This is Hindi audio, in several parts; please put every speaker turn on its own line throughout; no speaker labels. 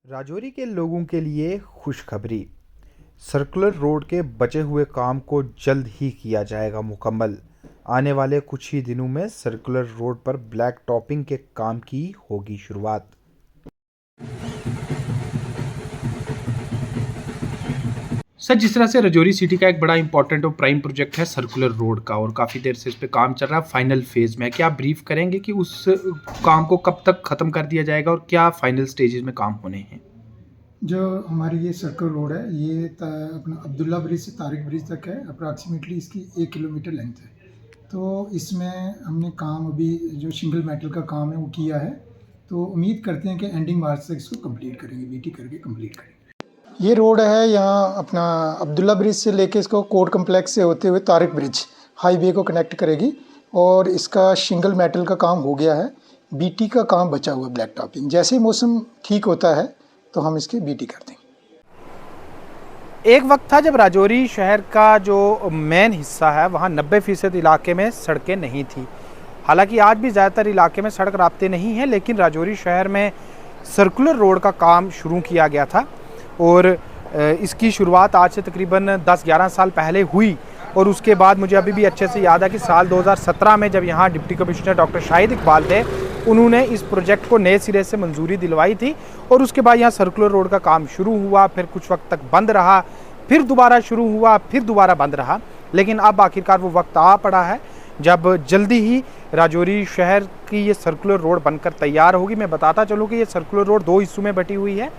राजौरी के लोगों के लिए खुशखबरी। सर्कुलर रोड के बचे हुए काम को जल्द ही किया जाएगा मुकम्मल। आने वाले कुछ ही दिनों में सर्कुलर रोड पर ब्लैक टॉपिंग के काम की होगी शुरुआत।
सर, जिस तरह से राजौरी सिटी का एक बड़ा इंपॉर्टेंट और प्राइम प्रोजेक्ट है सर्कुलर रोड का और काफ़ी देर से इस पे काम चल रहा है, फाइनल फेज में, क्या आप ब्रीफ करेंगे कि उस काम को कब तक ख़त्म कर दिया जाएगा और क्या फाइनल स्टेजेस में काम होने हैं?
जो हमारी ये सर्कल रोड है ये अपना अब्दुल्ला ब्रिज से तारिक ब्रिज तक है। अप्रॉक्सीमेटली इसकी 1 किलोमीटर लेंथ है। तो इसमें हमने काम अभी जो सिंगल मेटल का काम है वो किया है। तो उम्मीद करते हैं कि एंडिंग मार्च तक इसको कंप्लीट करेंगे, बीटी करके कंप्लीट करेंगे। ये रोड है यहाँ अपना अब्दुल्ला ब्रिज से लेके इसको कोर्ट कम्प्लेक्स से होते हुए तारिक ब्रिज हाईवे को कनेक्ट करेगी। और इसका सिंगल मेटल का काम हो गया है, बीटी का काम बचा हुआ है, ब्लैक टॉपिंग। जैसे ही मौसम ठीक होता है तो हम इसके बीटी कर देंगे।
एक वक्त था जब राजौरी शहर का जो मेन हिस्सा है वहाँ 90% इलाके में सड़कें नहीं थी। हालांकि आज भी ज़्यादातर इलाके में सड़क राब्ते नहीं हैं, लेकिन राजौरी शहर में सर्कुलर रोड का काम शुरू किया गया था और इसकी शुरुआत आज से तकरीबन 10-11 साल पहले हुई। और उसके बाद मुझे अभी भी अच्छे से याद है कि साल 2017 में जब यहाँ deputy commissioner doctor Shahid Iqbal थे, उन्होंने इस प्रोजेक्ट को नए सिरे से मंजूरी दिलवाई थी। और उसके बाद यहाँ सर्कुलर रोड का काम शुरू हुआ, फिर कुछ वक्त तक बंद रहा, फिर दोबारा शुरू हुआ, फिर दोबारा बंद रहा। लेकिन अब आखिरकार वो वक्त आ पड़ा है जब जल्दी ही राजौरी शहर की ये सर्कुलर रोड बनकर तैयार होगी। मैं बताता चलूँ कि ये सर्कुलर रोड 2 हिस्सों में बटी हुई है।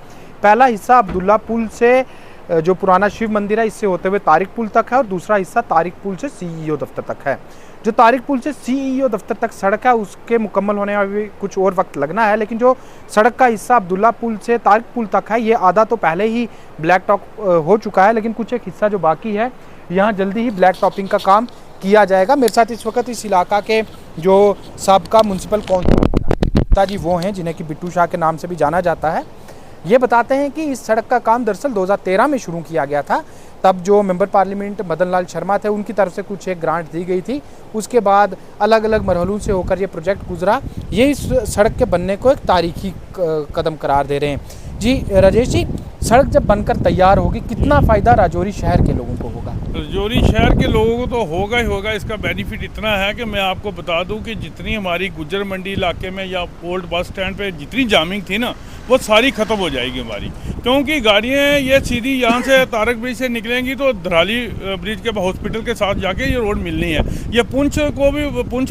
पहला हिस्सा अब्दुल्ला पुल से जो पुराना शिव मंदिर है इससे होते हुए तारिक पुल तक है और दूसरा हिस्सा तारिक पुल से सीईओ दफ्तर तक है। जो तारिक पुल से सीईओ दफ्तर तक सड़क है उसके मुकम्मल होने में भी कुछ और वक्त लगना है, लेकिन जो सड़क का हिस्सा अब्दुल्ला पुल से तारिक पुल तक है ये आधा तो पहले ही ब्लैक टॉप हो चुका है, लेकिन कुछ एक हिस्सा जो बाकी है यहाँ जल्दी ही ब्लैक टॉपिंग का काम किया जाएगा। मेरे साथ इस वक्त इस इलाका के जो साबका म्यूनसिपल कौंसिल जी वो हैं जिन्हें कि बिट्टू शाह के नाम से भी जाना जाता है। ये बताते हैं कि इस सड़क का काम दरअसल 2013 में शुरू किया गया था। तब जो मेंबर पार्लियामेंट मदन लाल शर्मा थे उनकी तरफ से कुछ एक ग्रांट दी गई थी। उसके बाद अलग अलग मरहलों से होकर ये प्रोजेक्ट गुजरा। ये इस सड़क के बनने को एक तारीखी कदम करार दे रहे हैं। जी राजेश जी, सड़क जब बनकर तैयार होगी कितना फ़ायदा राजौरी शहर के लोगों को होगा?
राजौरी शहर के लोगों को तो होगा ही होगा। इसका बेनिफिट इतना है कि मैं आपको बता दूं कि जितनी हमारी गुज्जर मंडी इलाके में या ओल्ड बस स्टैंड पे जितनी जामिंग थी ना वो सारी ख़त्म हो जाएगी हमारी, क्योंकि गाड़ियाँ ये सीधी यहाँ से तारक ब्रिज से निकलेंगी तो धराली ब्रिज के हॉस्पिटल के साथ जाके ये रोड मिलनी है। ये पुंछ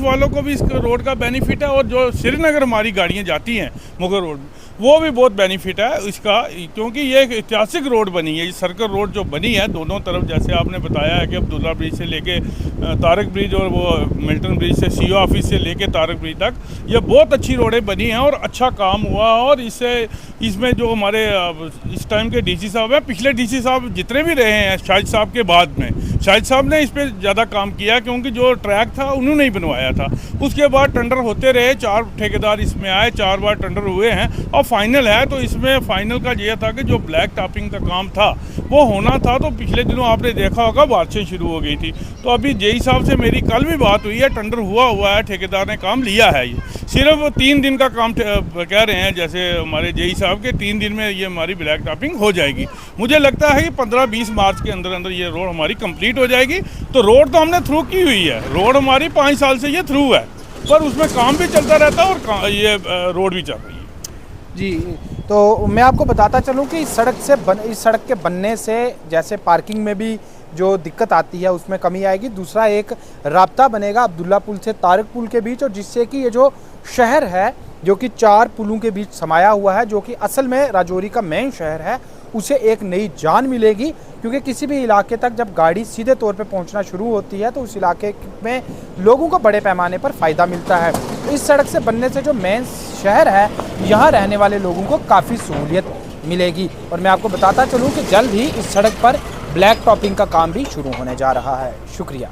वालों को भी इस रोड का बेनिफिट है और जो श्रीनगर हमारी गाड़ियाँ जाती हैं मुगल रोड वो भी बहुत बेनिफिट है इसका, क्योंकि ये एक ऐतिहासिक रोड बनी है। ये सर्कल रोड जो बनी है दोनों तरफ, जैसे आपने बताया है कि अब्दुल्ला ब्रिज से लेके तारक ब्रिज और वो मिल्टन ब्रिज से सीओ ऑफिस से लेके तारक ब्रिज तक ये बहुत अच्छी रोडें बनी हैं और अच्छा काम हुआ। और इसमें जो हमारे इस टाइम के डीसी साहब हैं, पिछले डीसी साहब जितने भी रहे हैं शाहिद साहब के बाद में, शाहिद साहब ने इस पर ज़्यादा काम किया क्योंकि जो ट्रैक था उन्होंने ही बनवाया था। उसके बाद टेंडर होते रहे, 4 ठेकेदार इसमें आए, 4 बार टेंडर हुए हैं और फाइनल है। तो इसमें फाइनल का ये था कि जो ब्लैक टॉपिंग का काम था वो होना था। तो पिछले दिनों आपने देखा होगा बारिशें शुरू हो गई थी, तो अभी जेई साहब से मेरी कल भी बात हुई है, टेंडर हुआ है, ठेकेदार ने काम लिया है। ये सिर्फ 3 दिन का काम कह रहे हैं, जैसे हमारे जेई साहब के 3 दिन में ये हमारी ब्लैक टॉपिंग हो जाएगी। मुझे लगता है कि 15-20 मार्च के अंदर अंदर ये रोड हमारी कंप्लीट हो जाएगी। तो रोड तो हमने थ्रू की हुई है, रोड हमारी 5 साल से ये थ्रू है, पर उसमें काम भी चलता रहता है और ये रोड भी चल रही है।
जी, तो मैं आपको बताता चलूँ कि इस सड़क के बनने से जैसे पार्किंग में भी जो दिक्कत आती है उसमें कमी आएगी। दूसरा एक राब्ता बनेगा अब्दुल्ला पुल से तारिक पुल के बीच, और जिससे कि ये जो शहर है जो कि 4 पुलों के बीच समाया हुआ है, जो कि असल में राजौरी का मेन शहर है, उसे एक नई जान मिलेगी। क्योंकि किसी भी इलाके तक जब गाड़ी सीधे तौर पे पहुंचना शुरू होती है तो उस इलाके में लोगों को बड़े पैमाने पर फ़ायदा मिलता है। इस सड़क से बनने से जो मेन शहर है यहाँ रहने वाले लोगों को काफ़ी सहूलियत मिलेगी। और मैं आपको बताता चलूँ कि जल्द ही इस सड़क पर ब्लैक टॉपिंग का काम भी शुरू होने जा रहा है। शुक्रिया।